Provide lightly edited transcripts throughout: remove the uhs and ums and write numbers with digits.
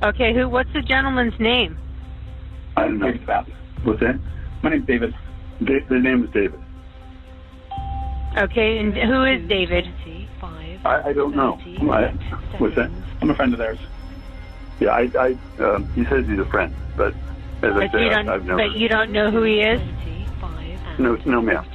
Okay, what's the gentleman's name? I don't know. What's that? My name's David. The name is David. Okay, and who is David? I don't know. What's that? I'm a friend of theirs. Yeah, he says he's a friend, but as I said, I've never. But you don't know who he is? No, ma'am.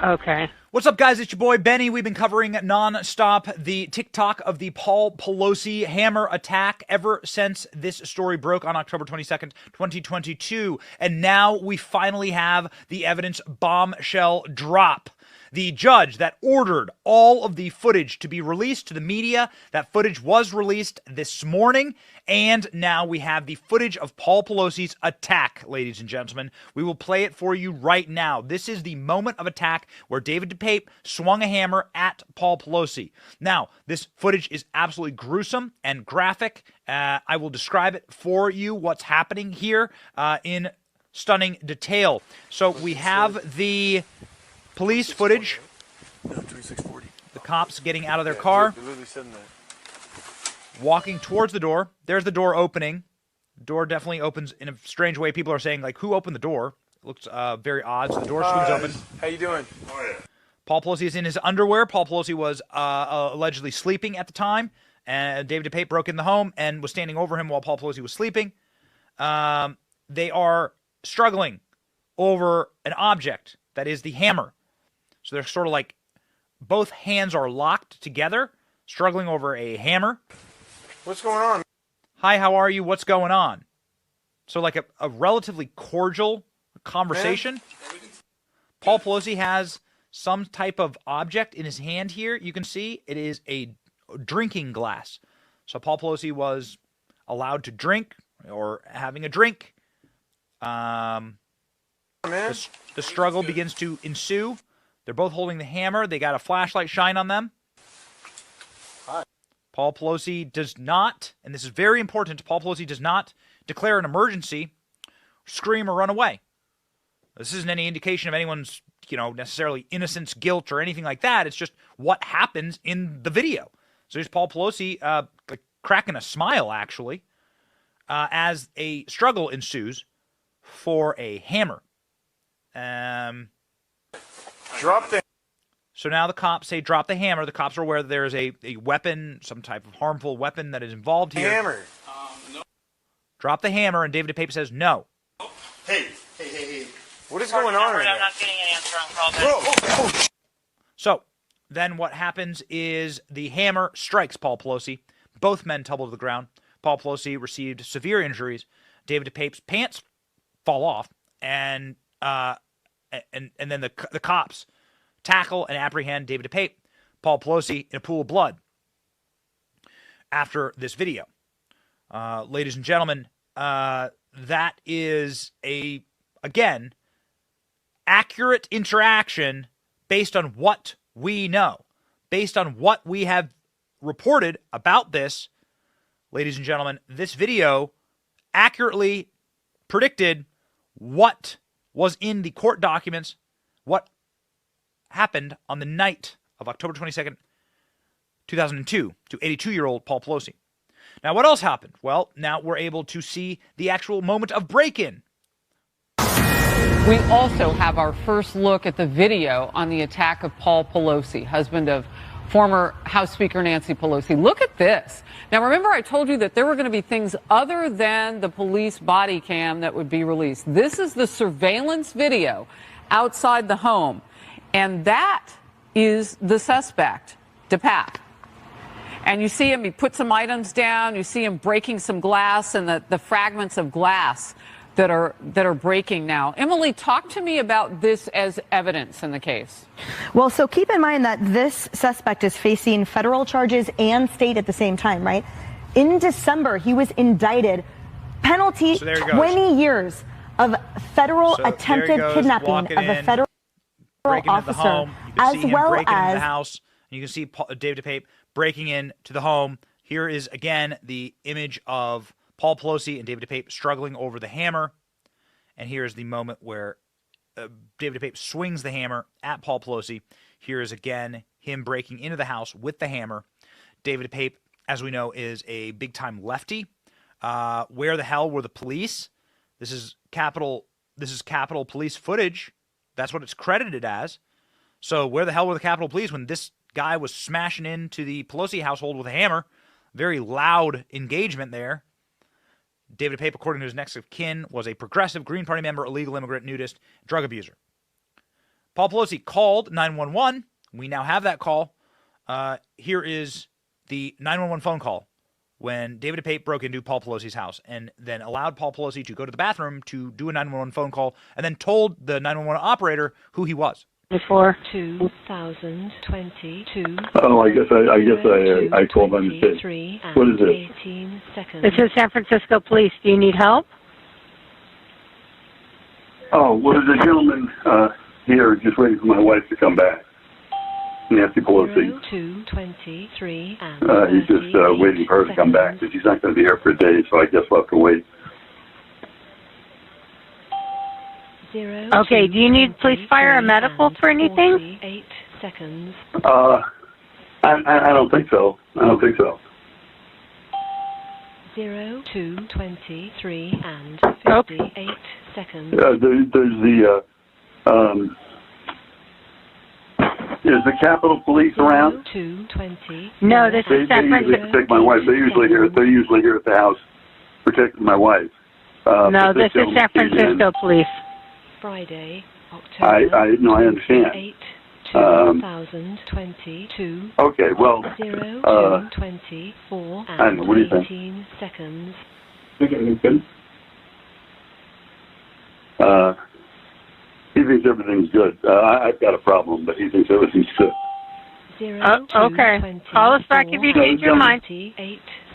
Okay. What's up, guys? It's your boy Benny. We've been covering non-stop the TikTok of the Paul Pelosi hammer attack ever since this story broke on October 22nd, 2022. And now we finally have the evidence bombshell drop. The judge that ordered all of the footage to be released to the media, that footage was released this morning, and now we have the footage of Paul Pelosi's attack, ladies and gentlemen. We will play it for you right now. This is the moment of attack where David DePape swung a hammer at Paul Pelosi. Now, this footage is absolutely gruesome and graphic. I will describe it for you, what's happening here in stunning detail. So we have the police footage, the cops getting out of their car, walking towards the door. There's the door opening. The door definitely opens in a strange way. People are saying, like, who opened the door? It looks very odd. So the door swings open. How you doing? Paul Pelosi is in his underwear. Paul Pelosi was allegedly sleeping at the time. And David DePape broke in the home and was standing over him while Paul Pelosi was sleeping. They are struggling over an object that is the hammer. So they're sort of like both hands are locked together, struggling over a hammer. What's going on? Hi, how are you? What's going on? So like a relatively cordial conversation. Paul Pelosi has some type of object in his hand here. You can see it is a drinking glass. So Paul Pelosi was allowed to drink or having a drink. The struggle begins to ensue. They're both holding the hammer. They got a flashlight shine on them. Hi. Paul Pelosi does not, and this is very important, Paul Pelosi does not declare an emergency, scream, or run away. This isn't any indication of anyone's, necessarily innocence, guilt, or anything like that. It's just what happens in the video. So here's Paul Pelosi cracking a smile, actually, as a struggle ensues for a hammer. Drop the... So now the cops say drop the hammer. The cops are aware that there is a weapon, some type of harmful weapon that is involved here. Hammer. No. Drop the hammer, and David DePape says no. Hey. What is going on right now? I'm not getting an answer on call. So then what happens is the hammer strikes Paul Pelosi. Both men tumble to the ground. Paul Pelosi received severe injuries. David DePape's pants fall off, and then the cops tackle and apprehend David DePape, Paul Pelosi, in a pool of blood after this video. Ladies and gentlemen, that is again, accurate interaction based on what we know, based on what we have reported about this. Ladies and gentlemen, this video accurately predicted what was in the court documents, what happened on the night of October 22nd, 2002 to 82-year-old Paul Pelosi. Now, what else happened? Well, now we're able to see the actual moment of break-in. We also have our first look at the video on the attack of Paul Pelosi, husband of former House Speaker Nancy Pelosi. Look at this. Now, remember I told you that there were going to be things other than the police body cam that would be released. This is the surveillance video outside the home, and that is the suspect, DePape. And you see him, he put some items down, you see him breaking some glass, and the fragments of glass that are breaking now. Emily, talk to me about this as evidence in the case. Well, so keep in mind that this suspect is facing federal charges and state at the same time, right? In December, he was indicted, penalty 20 years of federal attempted kidnapping of a federal officer, as well as the house. You can see David DePape breaking into the home. Here is again the image of Paul Pelosi and David DePape struggling over the hammer. And here's the moment where David DePape swings the hammer at Paul Pelosi. Here is again him breaking into the house with the hammer. David DePape, as we know, is a big-time lefty. Where the hell were the police? This is Capitol Police footage. That's what it's credited as. So where the hell were the Capitol Police when this guy was smashing into the Pelosi household with a hammer? Very loud engagement there. David DePape, according to his next of kin, was a progressive Green Party member, illegal immigrant, nudist, drug abuser. Paul Pelosi called 911. We now have that call. Here is the 911 phone call when David DePape broke into Paul Pelosi's house and then allowed Paul Pelosi to go to the bathroom to do a 911 phone call and then told the 911 operator who he was. Before 2022. Oh, I guess I called by mistake. What is this? This is San Francisco Police. Do you need help? Oh, well, there's a gentleman here just waiting for my wife to come back. Nancy Pelosi. 223 and he's just waiting for her to come back because she's not going to be here for a day, so I guess we'll have to wait. Okay, do you need police, fire, or medical for anything? 8 seconds. I don't think so. 223 and 58 seconds. Is the Capitol Police around? 220. No, this is San They usually Francisco. protect my wife. They're usually here at the house protecting my wife. No, this is San Francisco Police. Friday, October. I understand. 8, 2022. Okay, well, 0224 I don't know, what do you and think? 18 seconds. He thinks everything's good. I've got a problem, but he thinks everything's good. Okay. Call us back if you change your mind.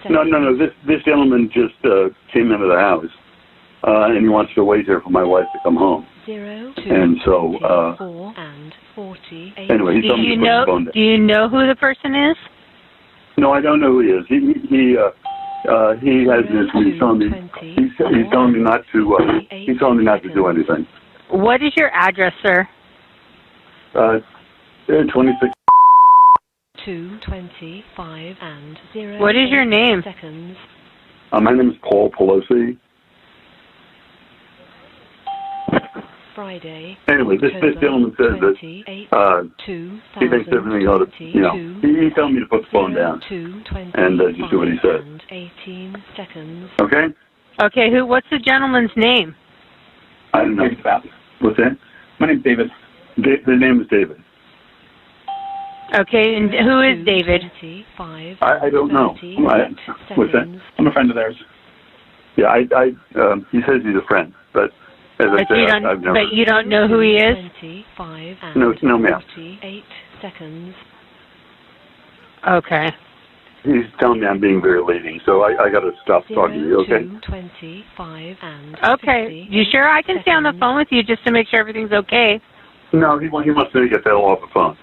No. This gentleman just came into the house, and he wants to wait here for my wife to come home. And so, anyway, he told me to put the phone down. Do you know who the person is? No, I don't know who he is. He has this. He's telling me not to. He's telling me not to do anything. What is your address, sir? 26. 225 and 0. What is your name? Seconds. My name is Paul Pelosi. Friday. Anyway, this gentleman says that he thinks everything ought to, he's telling me to put the phone down and just do what he says. 18 seconds. Okay? Okay, what's the gentleman's name? I don't know. What's that? My name's David. The name is David. Okay, and who is David? I don't know. What's that? I'm a friend of theirs. Yeah, he says he's a friend, but as I said, I've never. But you don't know who he is? No, ma'am. 48 seconds. Okay. He's telling me I'm being very leading, so I got to stop talking to you, okay? 225 and Okay. You sure I can stay on the phone with you just to make sure everything's okay? No, he wants me to get that off the phone.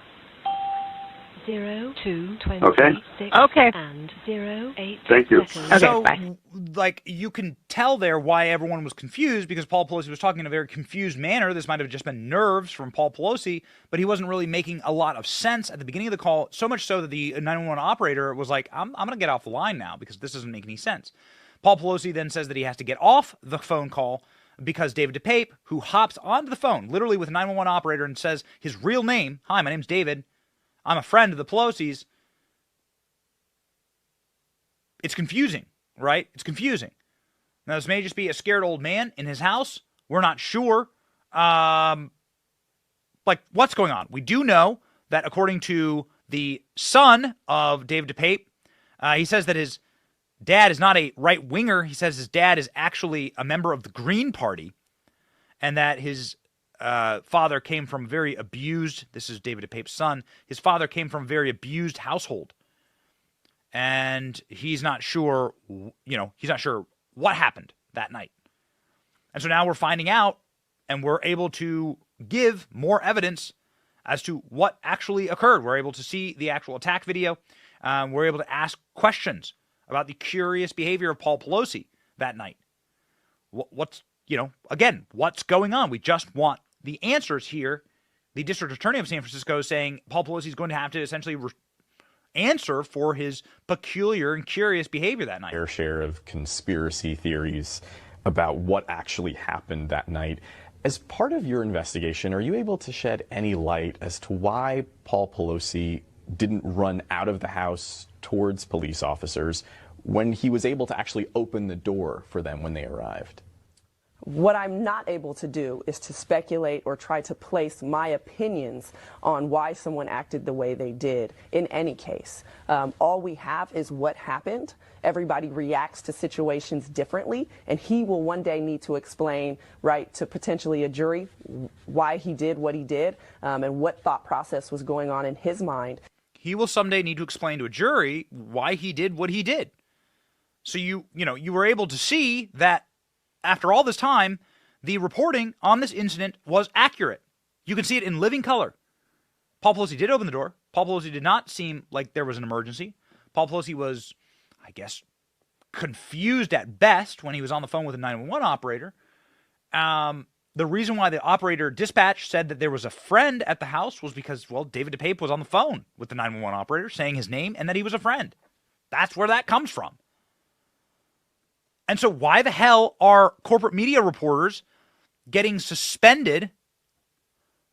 0226 Okay. and 08 Thank you. seconds. Okay, So, bye. like, you can tell there why everyone was confused because Paul Pelosi was talking in a very confused manner. This might have just been nerves from Paul Pelosi, but he wasn't really making a lot of sense at the beginning of the call, so much so that the 911 operator was like, I'm going to get off the line now because this doesn't make any sense. Paul Pelosi then says that he has to get off the phone call because David DePape, who hops onto the phone, literally with a 911 operator and says his real name, hi, my name's David, I'm a friend of the Pelosi's. It's confusing, right? It's confusing. Now, this may just be a scared old man in his house. We're not sure. What's going on? We do know that according to the son of David DePape, he says that his dad is not a right-winger. He says his dad is actually a member of the Green Party and that his father came from very abused, this is David DePape's son, his father came from a very abused household. And he's not sure, he's not sure what happened that night. And so now we're finding out and we're able to give more evidence as to what actually occurred. We're able to see the actual attack video. We're able to ask questions about the curious behavior of Paul Pelosi that night. What's going on? We just want the answers here. The district attorney of San Francisco is saying Paul Pelosi is going to have to essentially answer for his peculiar and curious behavior that night. Fair share of conspiracy theories about what actually happened that night. As part of your investigation, are you able to shed any light as to why Paul Pelosi didn't run out of the house towards police officers when he was able to actually open the door for them when they arrived? What I'm not able to do is to speculate or try to place my opinions on why someone acted the way they did in any case. All we have is what happened. Everybody reacts to situations differently, and he will one day need to explain, right, to potentially a jury why he did what he did, and what thought process was going on in his mind. He will someday need to explain to a jury why he did what he did. So you were able to see that after all this time, the reporting on this incident was accurate. You can see it in living color. Paul Pelosi did open the door. Paul Pelosi did not seem like there was an emergency. Paul Pelosi was, I guess, confused at best when he was on the phone with a 911 operator. The reason why the operator dispatch said that there was a friend at the house was because, well, David DePape was on the phone with the 911 operator saying his name and that he was a friend. That's where that comes from. And so why the hell are corporate media reporters getting suspended?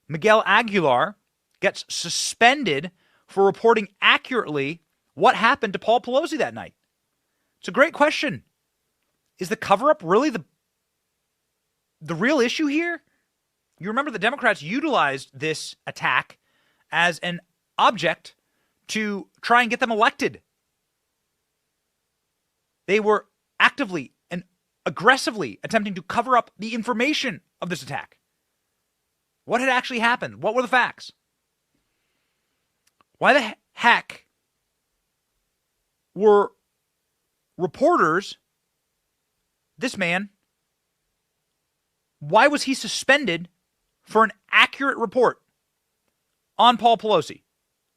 Miguel Aguilar gets suspended for reporting accurately what happened to Paul Pelosi that night. It's a great question. Is the cover-up really the real issue here? You remember the Democrats utilized this attack as an object to try and get them elected. They were actively and aggressively attempting to cover up the information of this attack. What had actually happened? What were the facts? Why the heck were reporters, this man, why was he suspended for an accurate report on Paul Pelosi,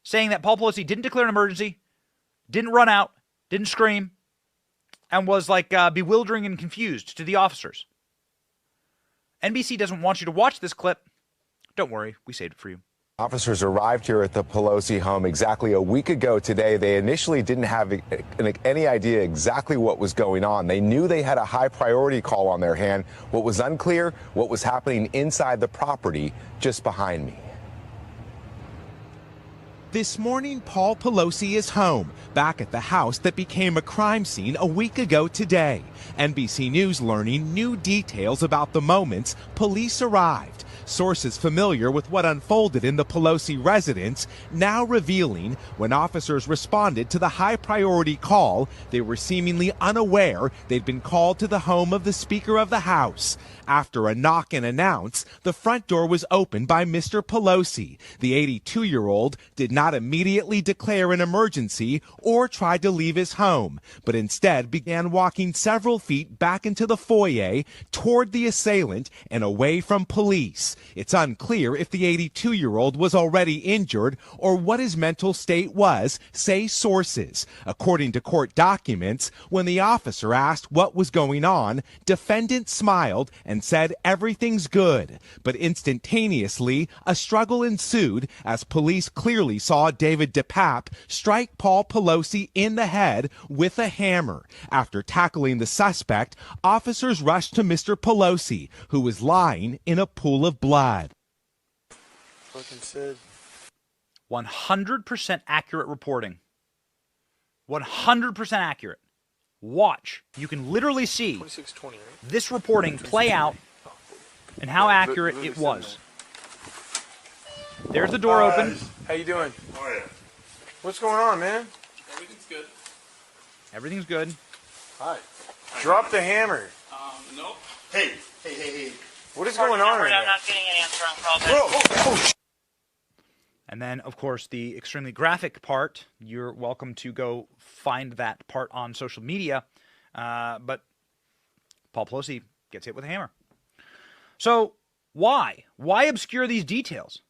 saying that Paul Pelosi didn't declare an emergency, didn't run out, didn't scream, and was like bewildering and confused to the officers? NBC doesn't want you to watch this clip. Don't worry, we saved it for you. Officers arrived here at the Pelosi home exactly a week ago today. They initially didn't have any idea exactly what was going on. They knew they had a high priority call on their hand. What was unclear, what was happening inside the property just behind me. This morning, Paul Pelosi is home, back at the house that became a crime scene a week ago today. NBC News learning new details about the moments police arrived. Sources familiar with what unfolded in the Pelosi residence now revealing when officers responded to the high-priority call, they were seemingly unaware they'd been called to the home of the Speaker of the House. After a knock and announce, the front door was opened by Mr. Pelosi. The 82-year-old did not immediately declare an emergency or try to leave his home, but instead began walking several feet back into the foyer toward the assailant and away from police. It's unclear if the 82-year-old was already injured or what his mental state was, say sources. According to court documents, when the officer asked what was going on, defendant smiled and said everything's good. But instantaneously, a struggle ensued as police clearly saw David DePape strike Paul Pelosi in the head with a hammer. After tackling the suspect, officers rushed to Mr. Pelosi, who was lying in a pool of blood. Fucking said. 100% accurate reporting. 100% accurate. Watch. You can literally see this reporting play out and how accurate it was. There's the door open. How you doing? What's going on, man? Everything's good. Everything's good. Hi. Drop the hammer. Nope. Hey. What is going on right now? I'm not getting an answer on call back. Oh. And then, of course, the extremely graphic part, you're welcome to go find that part on social media. But Paul Pelosi gets hit with a hammer. So why? Why obscure these details?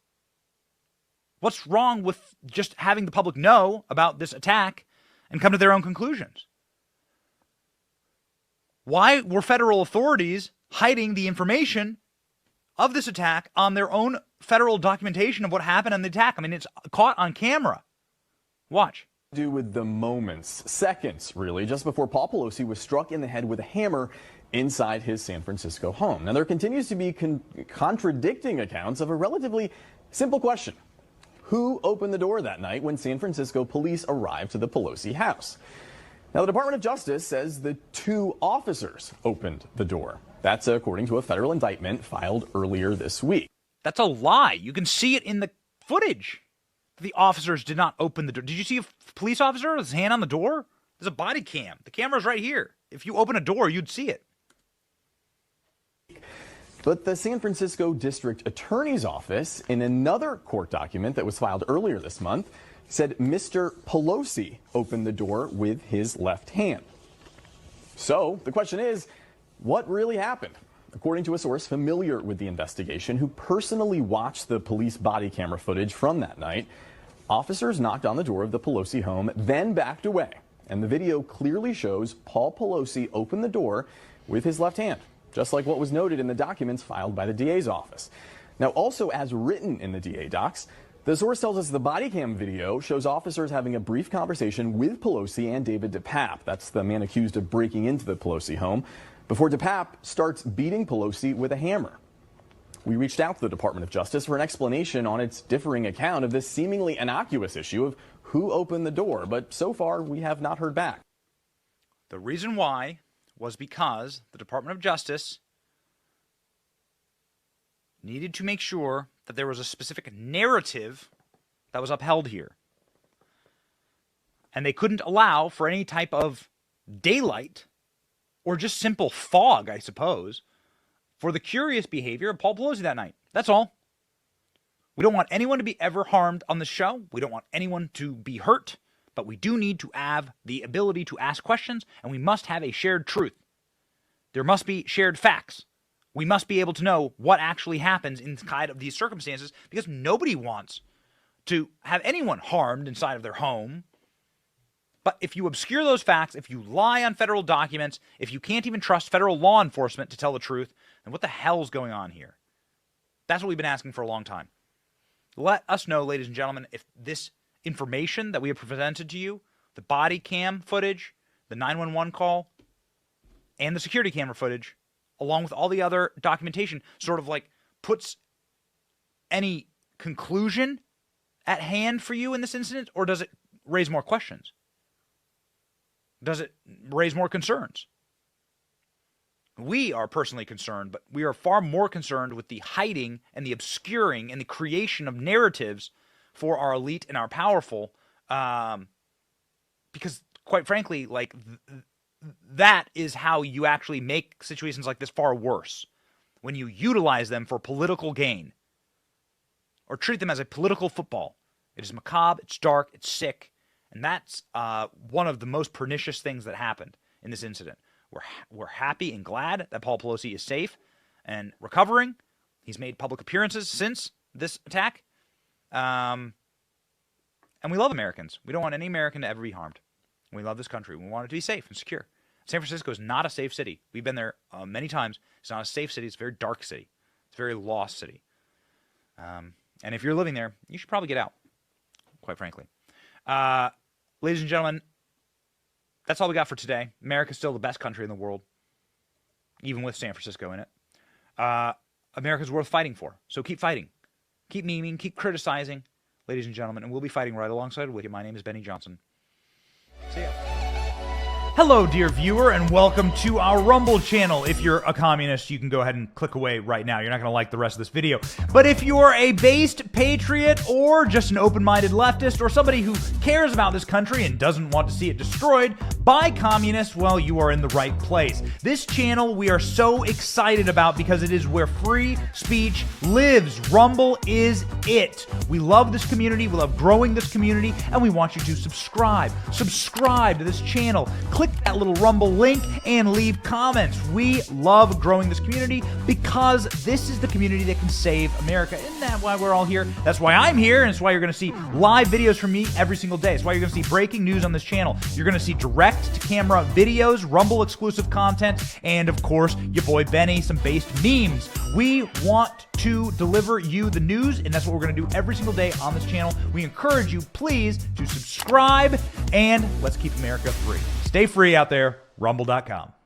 What's wrong with just having the public know about this attack and come to their own conclusions? Why were federal authorities hiding the information of this attack on their own federal documentation of what happened in the attack? I mean, it's caught on camera. Watch. Do with the moments, seconds really, just before Paul Pelosi was struck in the head with a hammer inside his San Francisco home. Now, there continues to be contradicting accounts of a relatively simple question. Who opened the door that night when San Francisco police arrived to the Pelosi house? Now, the Department of Justice says the 2 officers opened the door. That's according to a federal indictment filed earlier this week. That's a lie. You can see it in the footage. The officers did not open the door. Did you see a police officer with his hand on the door? There's a body cam. The camera's right here. If you open a door, you'd see it. But the San Francisco District Attorney's Office, in another court document that was filed earlier this month, said Mr. Pelosi opened the door with his left hand. So the question is, what really happened? According to a source familiar with the investigation who personally watched the police body camera footage from that night, officers knocked on the door of the Pelosi home, then backed away. And the video clearly shows Paul Pelosi open the door with his left hand, just like what was noted in the documents filed by the DA's office. Now, also as written in the DA docs, the source tells us the body cam video shows officers having a brief conversation with Pelosi and David DePape. That's the man accused of breaking into the Pelosi home, before DePape starts beating Pelosi with a hammer. We reached out to the Department of Justice for an explanation on its differing account of this seemingly innocuous issue of who opened the door, but so far we have not heard back. The reason why was because the Department of Justice needed to make sure that there was a specific narrative that was upheld here. And they couldn't allow for any type of daylight or just simple fog, I suppose, for the curious behavior of Paul Pelosi that night. That's all. We don't want anyone to be ever harmed on the show. We don't want anyone to be hurt. But we do need to have the ability to ask questions, and we must have a shared truth. There must be shared facts. We must be able to know what actually happens inside of these circumstances, because nobody wants to have anyone harmed inside of their home. But if you obscure those facts, if you lie on federal documents, if you can't even trust federal law enforcement to tell the truth, then what the hell's going on here? That's what we've been asking for a long time. Let us know, ladies and gentlemen, if this information that we have presented to you, the body cam footage, the 911 call, and the security camera footage, along with all the other documentation, sort of like puts any conclusion at hand for you in this incident, or does it raise more questions? Does it raise more concerns? We are personally concerned, but we are far more concerned with the hiding and the obscuring and the creation of narratives for our elite and our powerful, because quite frankly, like that is how you actually make situations like this far worse, when you utilize them for political gain or treat them as a political football. It is macabre, it's dark, it's sick, and that's one of the most pernicious things that happened in this incident. We're happy and glad that Paul Pelosi is safe and recovering. He's made public appearances since this attack. And we love Americans. We don't want any American to ever be harmed. We love this country. We want it to be safe and secure. San Francisco is not a safe city. We've been there many times. It's not a safe city. It's a very dark city. It's a very lost city. And if you're living there, you should probably get out, quite frankly. Ladies and gentlemen, that's all we got for today. America's still the best country in the world, even with San Francisco in it. America's worth fighting for. So keep fighting. Keep memeing. Keep criticizing, ladies and gentlemen. And we'll be fighting right alongside with you. My name is Benny Johnson. See ya. Hello, dear viewer, and welcome to our Rumble channel. If you're a communist, you can go ahead and click away right now. You're not going to like the rest of this video. But if you're a based patriot or just an open-minded leftist or somebody who cares about this country and doesn't want to see it destroyed by communists, well, you are in the right place. This channel we are so excited about because it is where free speech lives. Rumble is it. We love this community. We love growing this community, and we want you to subscribe. Subscribe to this channel. Click click that little Rumble link and leave comments. We love growing this community because this is the community that can save America. Isn't that why we're all here? That's why I'm here, and it's why you're going to see live videos from me every single day. It's why you're going to see breaking news on this channel. You're going to see direct-to-camera videos, Rumble-exclusive content, and, of course, your boy Benny, some based memes. We want to deliver you the news, and that's what we're going to do every single day on this channel. We encourage you, please, to subscribe, and let's keep America free. Stay free out there. Rumble.com.